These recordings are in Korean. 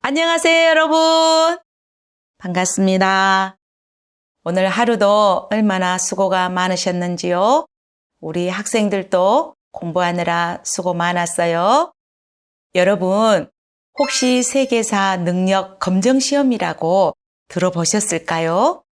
안녕하세요, 여러분. 반갑습니다. 오늘 하루도 얼마나 수고가 많으셨는지요? 우리 학생들도 공부하느라 수고 많았어요. 여러분, 혹시 세계사 능력 검정 시험이라고 들어보셨을까요?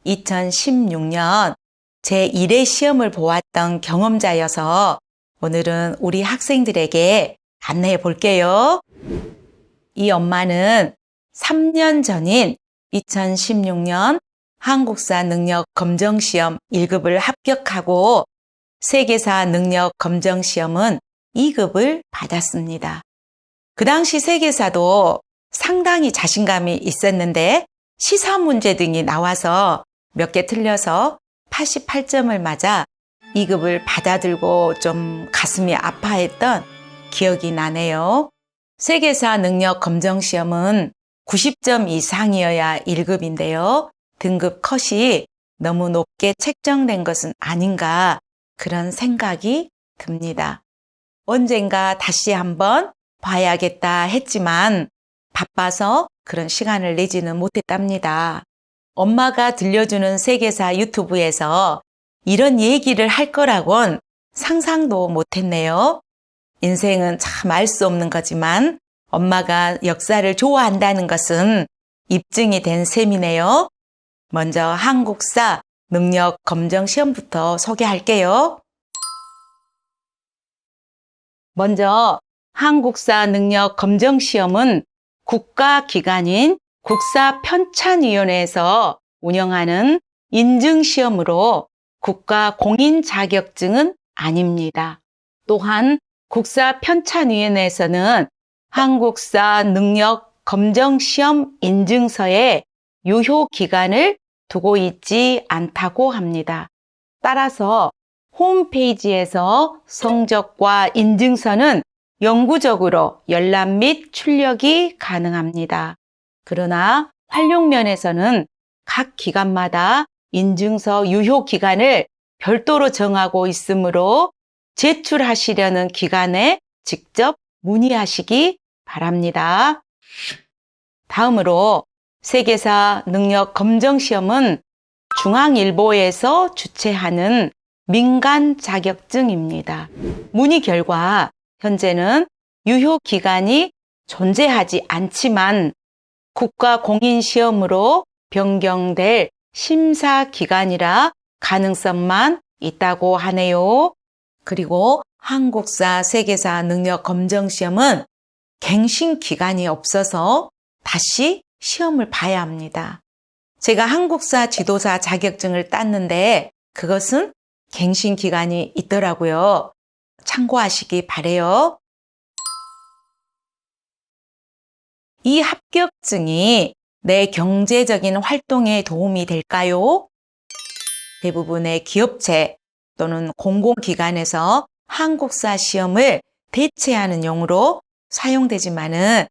2016년 제1회 시험을 보았던 경험자여서 오늘은 우리 학생들에게 안내해 볼게요. 이 엄마는 3년 전인 2016년 한국사 능력 검정 시험 1급을 합격하고 세계사 능력 검정 시험은 2급을 받았습니다. 그 당시 세계사도 상당히 자신감이 있었는데 시사 문제 등이 나와서 몇 개 틀려서 88점을 맞아 2급을 받아들고 좀 가슴이 아파했던 기억이 나네요. 세계사 능력 검정 시험은 90점 이상이어야 1급인데요. 등급 컷이 너무 높게 책정된 것은 아닌가 그런 생각이 듭니다. 언젠가 다시 한번 봐야겠다 했지만 바빠서 그런 시간을 내지는 못했답니다. 엄마가 들려주는 세계사 유튜브에서 이런 얘기를 할 거라곤 상상도 못했네요. 인생은 참 알 수 없는 거지만 엄마가 역사를 좋아한다는 것은 입증이 된 셈이네요. 먼저 한국사 능력 검정 시험부터 소개할게요. 먼저 한국사 능력 검정 시험은 국가기관인 국사편찬위원회에서 운영하는 인증시험으로 국가 공인 자격증은 아닙니다. 또한 국사편찬위원회에서는 한국사 능력 검정 시험 인증서에 유효 기간을 두고 있지 않다고 합니다. 따라서 홈페이지에서 성적과 인증서는 영구적으로 열람 및 출력이 가능합니다. 그러나 활용 면에서는 각 기관마다 인증서 유효 기간을 별도로 정하고 있으므로 제출하시려는 기관에 직접 문의하시기 바랍니다. 다음으로 세계사 능력 검정 시험은 중앙일보에서 주최하는 민간 자격증입니다. 문의 결과 현재는 유효 기간이 존재하지 않지만 국가 공인 시험으로 변경될 심사 기간이라 가능성만 있다고 하네요. 그리고 한국사 세계사 능력 검정 시험은 갱신 기간이 없어서 다시 시험을 봐야 합니다. 제가 한국사 지도사 자격증을 땄는데 그것은 갱신 기간이 있더라고요. 참고하시기 바래요. 이 합격증이 내 경제적인 활동에 도움이 될까요? 대부분의 기업체 또는 공공기관에서 한국사 시험을 대체하는 용으로 사용되지만은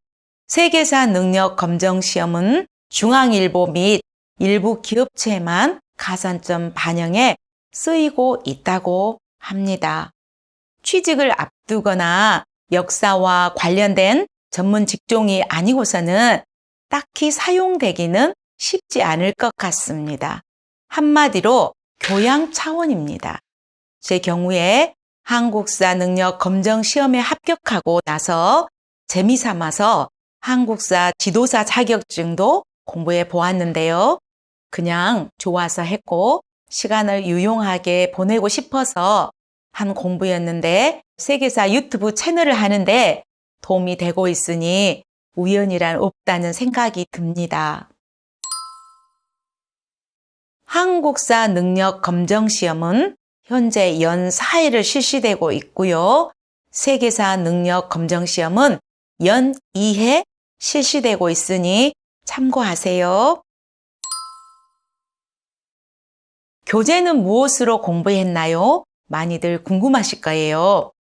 세계사 능력 검정 시험은 중앙일보 및 일부 기업체에만 가산점 반영에 쓰이고 있다고 합니다. 취직을 앞두거나 역사와 관련된 전문 직종이 아니고서는 딱히 사용되기는 쉽지 않을 것 같습니다. 한마디로 교양 차원입니다. 제 경우에 한국사 능력 검정 시험에 합격하고 나서 재미삼아서 한국사 지도사 자격증도 공부해 보았는데요. 그냥 좋아서 했고 시간을 유용하게 보내고 싶어서 한 공부였는데 세계사 유튜브 채널을 하는데 도움이 되고 있으니 우연이란 없다는 생각이 듭니다. 한국사 능력 검정 시험은 현재 연 4회를 실시되고 있고요. 세계사 능력 검정 시험은 연 2회 실시되고 있으니 참고하세요. 교재는 무엇으로 공부했나요? 많이들 궁금하실 거예요.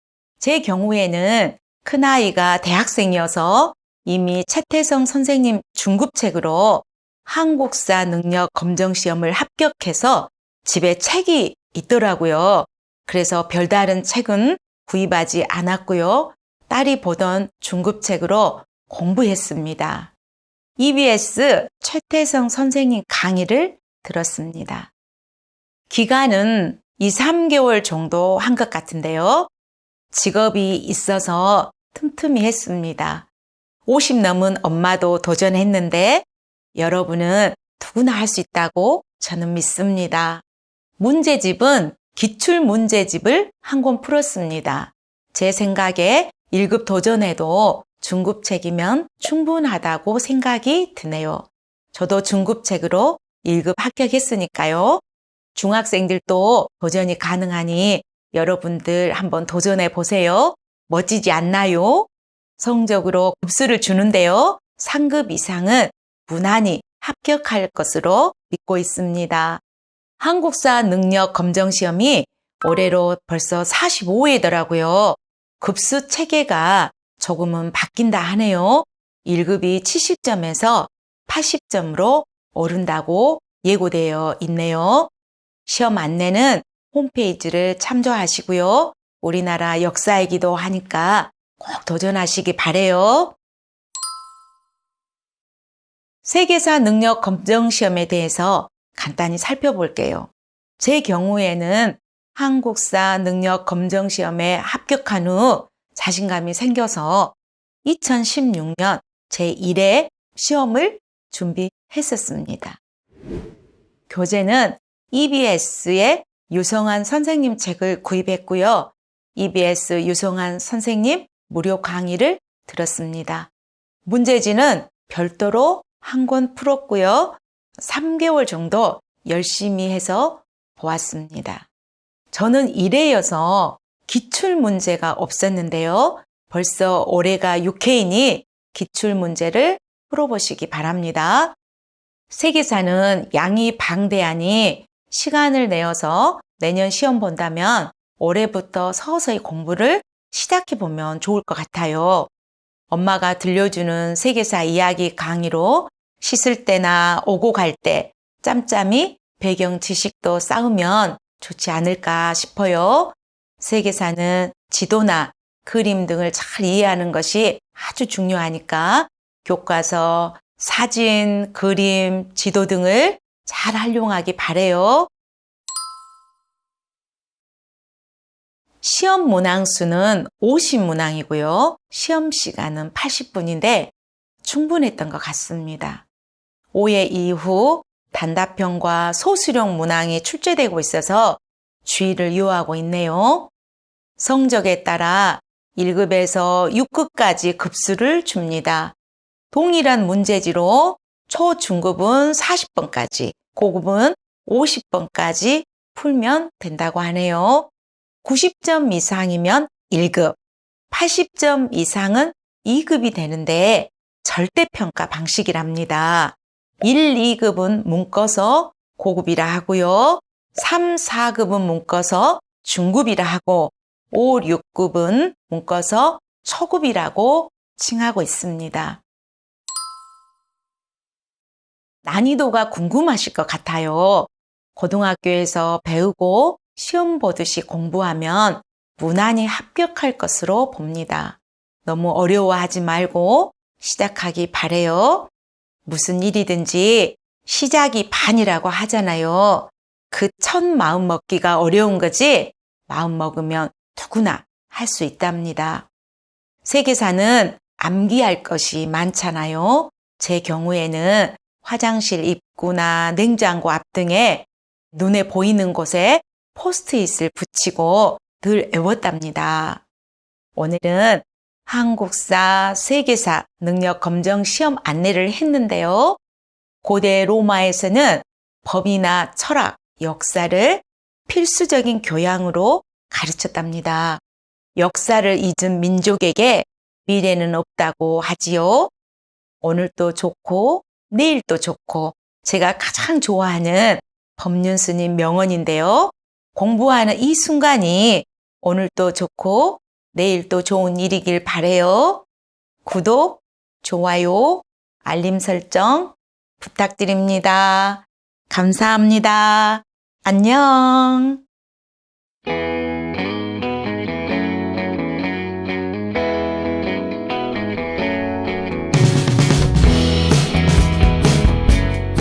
제 경우에는 큰아이가 대학생이어서 이미 최태성 선생님 중급책으로 한국사 능력 검정 시험을 합격해서 집에 책이 있더라고요. 그래서 별다른 책은 구입하지 않았고요. 딸이 보던 중급책으로 공부했습니다. EBS 최태성 선생님 강의를 들었습니다. 기간은 2, 3개월 정도 한 것 같은데요. 직업이 있어서 틈틈이 했습니다. 50 넘은 엄마도 도전했는데 여러분은 누구나 할 수 있다고 저는 믿습니다. 문제집은 기출문제집을 한 권 풀었습니다. 제 생각에 1급 도전해도 중급책이면 충분하다고 생각이 드네요. 저도 중급책으로 1급 합격했으니까요. 중학생들도 도전이 가능하니 여러분들 한번 도전해 보세요. 멋지지 않나요? 성적으로 급수를 주는데요. 상급 이상은 무난히 합격할 것으로 믿고 있습니다. 한국사 능력 검정 시험이 올해로 벌써 45회더라고요. 급수 체계가 조금은 바뀐다 하네요. 1급이 70점에서 80점으로 오른다고 예고되어 있네요. 시험 안내는 홈페이지를 참조하시고요. 우리나라 역사이기도 하니까 꼭 도전하시기 바래요. 세계사 능력 검정 시험에 대해서 간단히 살펴볼게요. 제 경우에는 한국사 능력 검정 시험에 합격한 후 자신감이 생겨서 2016년 제1회 시험을 준비했었습니다. 교재는 EBS의 유성환 선생님 책을 구입했고요. EBS 유성환 선생님 무료 강의를 들었습니다. 문제지는 별도로 한 권 풀었고요. 3개월 정도 열심히 해서 보았습니다. 저는 1회여서 기출문제가 없었는데요. 벌써 올해가 6회이니 기출문제를 풀어보시기 바랍니다. 세계사는 양이 방대하니 시간을 내어서 내년 시험 본다면 올해부터 서서히 공부를 시작해보면 좋을 것 같아요. 엄마가 들려주는 세계사 이야기 강의로 씻을 때나 오고 갈 때 짬짬이 배경 지식도 쌓으면 좋지 않을까 싶어요. 세계사는 지도나 그림 등을 잘 이해하는 것이 아주 중요하니까 교과서, 사진, 그림, 지도 등을 잘 활용하기 바래요. 시험 문항수는 50문항이고요. 시험 시간은 80분인데 충분했던 것 같습니다. 5회 이후 단답형과 소수령 문항이 출제되고 있어서 주의를 요하고 있네요. 성적에 따라 1급에서 6급까지 급수를 줍니다. 동일한 문제지로 초, 중급은 40번까지, 고급은 50번까지 풀면 된다고 하네요. 90점 이상이면 1급, 80점 이상은 2급이 되는데 절대평가 방식이랍니다. 1, 2급은 묶어서 고급이라 하고요. 3, 4급은 묶어서 중급이라 하고 5, 6급은 묶어서 초급이라고 칭하고 있습니다. 난이도가 궁금하실 것 같아요. 고등학교에서 배우고 시험 보듯이 공부하면 무난히 합격할 것으로 봅니다. 너무 어려워하지 말고 시작하기 바래요. 무슨 일이든지 시작이 반이라고 하잖아요. 그 첫 마음 먹기가 어려운 거지 마음 먹으면 누구나 할 수 있답니다. 세계사는 암기할 것이 많잖아요. 제 경우에는 화장실 입구나 냉장고 앞 등에 눈에 보이는 곳에 포스트잇을 붙이고 늘 외웠답니다. 오늘은 한국사, 세계사 능력 검정 시험 안내를 했는데요. 고대 로마에서는 법이나 철학, 역사를 필수적인 교양으로 가르쳤답니다. 역사를 잊은 민족에게 미래는 없다고 하지요. 오늘도 좋고 내일도 좋고 제가 가장 좋아하는 법륜스님 명언인데요. 공부하는 이 순간이 오늘도 좋고 내일도 좋은 일이길 바래요. 구독, 좋아요, 알림 설정 부탁드립니다. 감사합니다. 안녕.